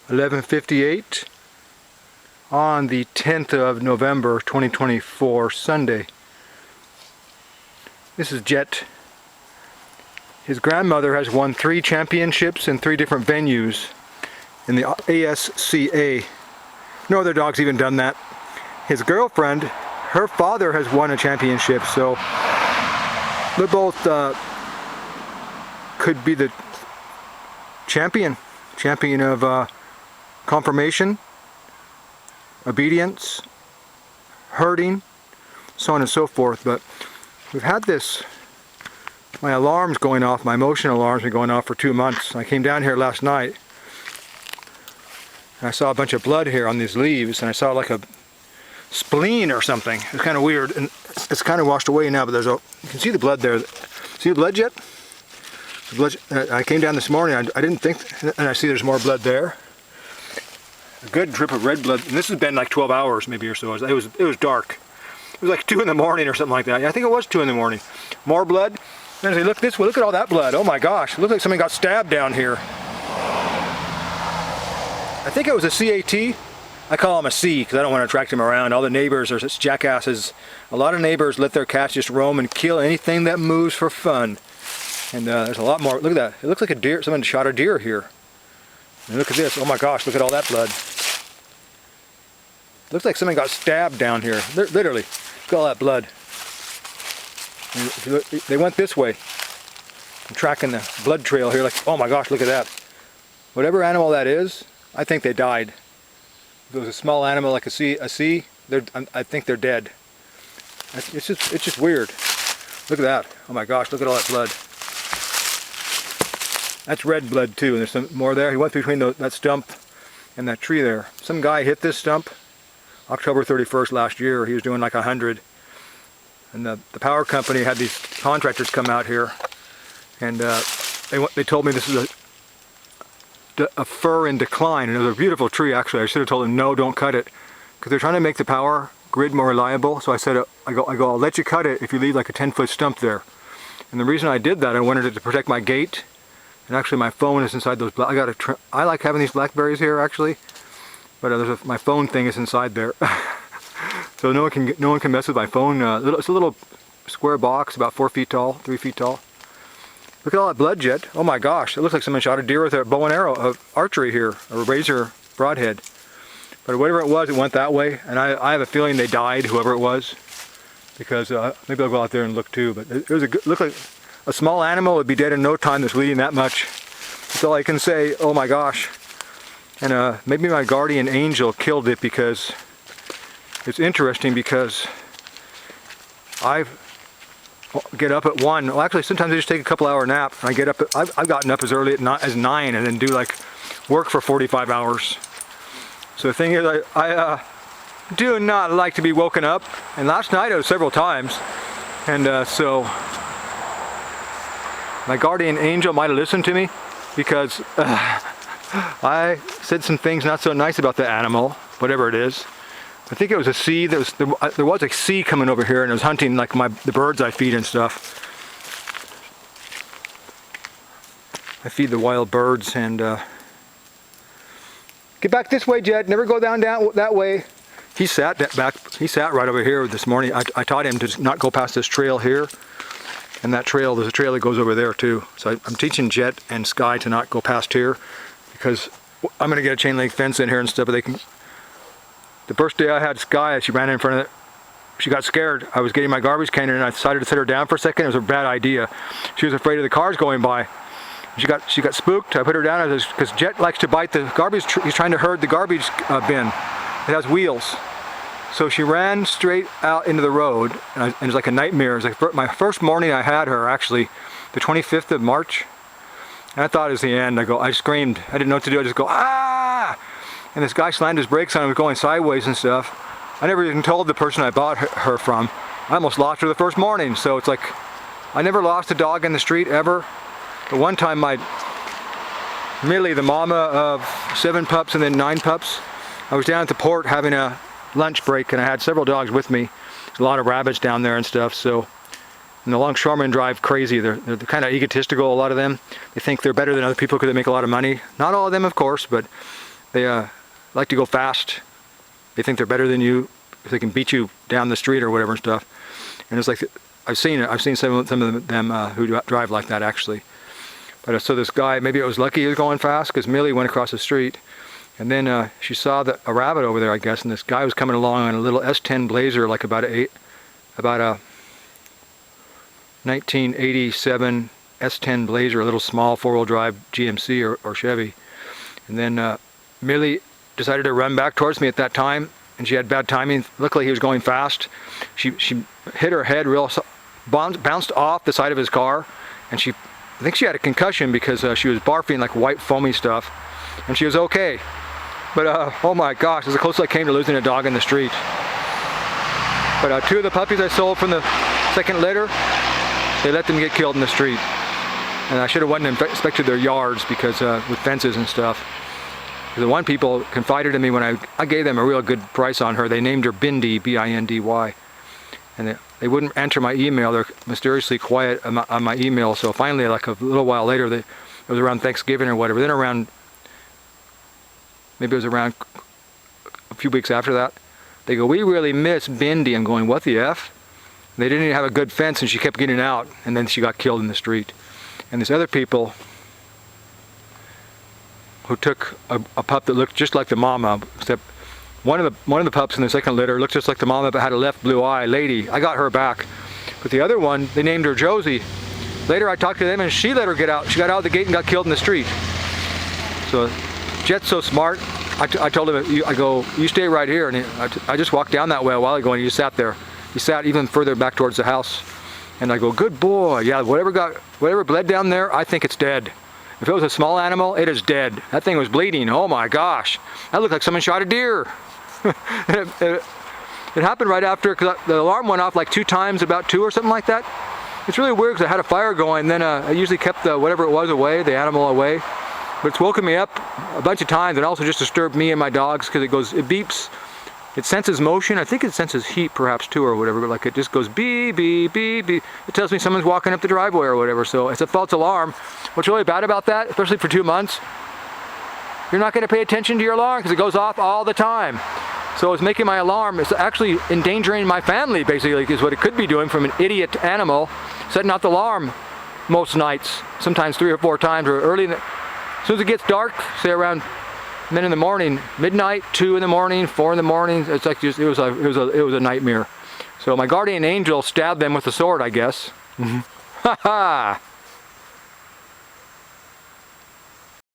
11:58 on the 10th of November 2024, Sunday. This is Jet. His grandmother has won 3 championships in 3 different venues in the ASCA. No other dog's even done that. His girlfriend, her father has won a championship, so they're both could be the champion of conformation, obedience, herding, so on and so forth. But we've had this, my alarms going off, my motion alarms been going off for 2 months. I came down here last night and I saw a bunch of blood here on these leaves, and I saw like a spleen or something. It's kind of weird, and it's kind of washed away now, but there's you can see the blood there. See the blood yet? The blood, I came down this morning, I didn't think, and I see there's more blood there. A good drip of red blood, and this has been like 12 hours maybe or so. It was dark. It was like 2 in the morning or something like that. I think it was 2 in the morning. More blood. And as I look this way, look at all that blood. Oh my gosh, it looks like somebody got stabbed down here. I think it was a CAT. I call him a C because I don't want to attract him around. All the neighbors are such jackasses. A lot of neighbors let their cats just roam and kill anything that moves for fun. And there's a lot more. Look at that. It looks like a deer. Someone shot a deer here. And look at this. Oh my gosh, look at all that blood. Looks like someone got stabbed down here. Literally. Look at all that blood. And if you look, they went this way. I'm tracking the blood trail here. Like, oh my gosh, look at that. Whatever animal that is, I think they died. If it was a small animal like a C, I think they're dead. It's just weird. Look at that. Oh my gosh, look at all that blood. That's red blood too, and there's some more there. He went between that stump and that tree there. Some guy hit this stump October 31st last year. He was doing like 100. And the power company had these contractors come out here, and they told me this is a fir in decline, and it was a beautiful tree actually. I should have told them no, don't cut it, because they're trying to make the power grid more reliable. So I said, I go, I'll let you cut it if you leave like a 10-foot stump there. And the reason I did that, I wanted it to protect my gate, and actually my phone is inside those. I like having these blackberries here actually, but my phone thing is inside there, so no one can mess with my phone. It's a little square box about 4 feet tall, 3 feet tall. Look at all that blood, Jet. Oh my gosh, it looks like someone shot a deer with a bow and arrow of archery here, a razor broadhead. But whatever it was, it went that way, and I have a feeling they died, whoever it was, because maybe I'll go out there and look too. But it was looked like a small animal would be dead in no time that's bleeding that much. That's all I can say. Oh my gosh. And maybe my guardian angel killed it, because it's interesting, because I get up at 1. Well, actually, sometimes I just take a couple-hour nap. And I get up. I've gotten up as early as 9, and then do like work for 45 hours. So the thing is, I do not like to be woken up. And last night it was several times, and so my guardian angel might have listened to me, because I said some things not so nice about the animal, whatever it is. I think it was a sea. There was a sea coming over here, and it was hunting like the birds I feed and stuff. I feed the wild birds, and get back this way, Jed. Never go down that way. He sat right over here this morning. I taught him to not go past this trail here, and that trail. There's a trail that goes over there too. So I'm teaching Jet and Sky to not go past here, because I'm gonna get a chain link fence in here and stuff, but they can. The first day I had Sky, she ran in front of it. She got scared. I was getting my garbage can in, and I decided to set her down for a second. It was a bad idea. She was afraid of the cars going by. She got spooked. I put her down because Jet likes to bite the garbage. He's trying to herd the garbage bin. It has wheels. So she ran straight out into the road, and it was like a nightmare. It was like my first morning I had her, actually, the 25th of March. And I thought it was the end. I screamed. I didn't know what to do. I just go, ah! And this guy slammed his brakes on. He was going sideways and stuff. I never even told the person I bought her from. I almost lost her the first morning. So it's like, I never lost a dog in the street ever. But one time Millie, the mama of 7 pups and then 9 pups, I was down at the port having a lunch break, and I had several dogs with me. There's a lot of rabbits down there and stuff. So, and the longshoremen drive crazy. They're kind of egotistical, a lot of them. They think they're better than other people because they make a lot of money. Not all of them, of course, but They like to go fast. They think they're better than you. They can beat you down the street or whatever and stuff. And it's like, I've seen it. I've seen some of them who drive like that actually. But so this guy, maybe it was lucky he was going fast because Millie went across the street. And then she saw a rabbit over there, I guess, and this guy was coming along on a little S10 Blazer, like about a 1987 S10 Blazer, a little small four-wheel drive GMC or Chevy. And then Millie decided to run back towards me at that time, and she had bad timing. Luckily he was going fast. She hit her head bounced off the side of his car, and I think she had a concussion because she was barfing like white foamy stuff, and she was okay. But oh my gosh, it was the closest I came to losing a dog in the street. But 2 of the puppies I sold from the second litter, they let them get killed in the street. And I should have went and inspected their yards because with fences and stuff. The one people confided in me when I gave them a real good price on her. They named her Bindi, B-I-N-D-Y. And they wouldn't enter my email. They're mysteriously quiet on my email. So finally, like a little while later, it was around Thanksgiving or whatever. Then maybe it was around a few weeks after that, they go, "We really miss Bindi." I'm going, what the F? And they didn't even have a good fence, and she kept getting out, and then she got killed in the street. And these other people who took a pup that looked just like the mama, except one of the pups in the second litter looked just like the mama but had a left blue eye, Lady. I got her back. But the other one, they named her Josie. Later I talked to them and she let her get out. She got out of the gate and got killed in the street. So Jet's so smart. I told him, I go, "You stay right here." And I just walked down that way a while ago and he just sat there. He sat even further back towards the house. And I go, "Good boy. Yeah, whatever bled down there, I think it's dead. If it was a small animal, it is dead." That thing was bleeding. Oh my gosh. That looked like someone shot a deer. It happened right after, because the alarm went off like 2 times, about 2 or something like that. It's really weird because I had a fire going, then I usually kept whatever it was away, the animal away. But it's woken me up a bunch of times and also just disturbed me and my dogs because it beeps. It senses motion. I think it senses heat perhaps too or whatever, but like it just goes beep, beep, beep, beep. It tells me someone's walking up the driveway or whatever, so it's a false alarm. What's really bad about that, especially for 2 months, you're not going to pay attention to your alarm because it goes off all the time. So it's making my alarm, it's actually endangering my family basically, is what it could be doing from an idiot animal setting off the alarm most nights, sometimes 3 or 4 times, or early as soon as it gets dark, say around then in the morning, midnight, 2 in the morning, 4 in the morning, it's like just, it was a nightmare. So my guardian angel stabbed them with a sword, I guess. Ha ha!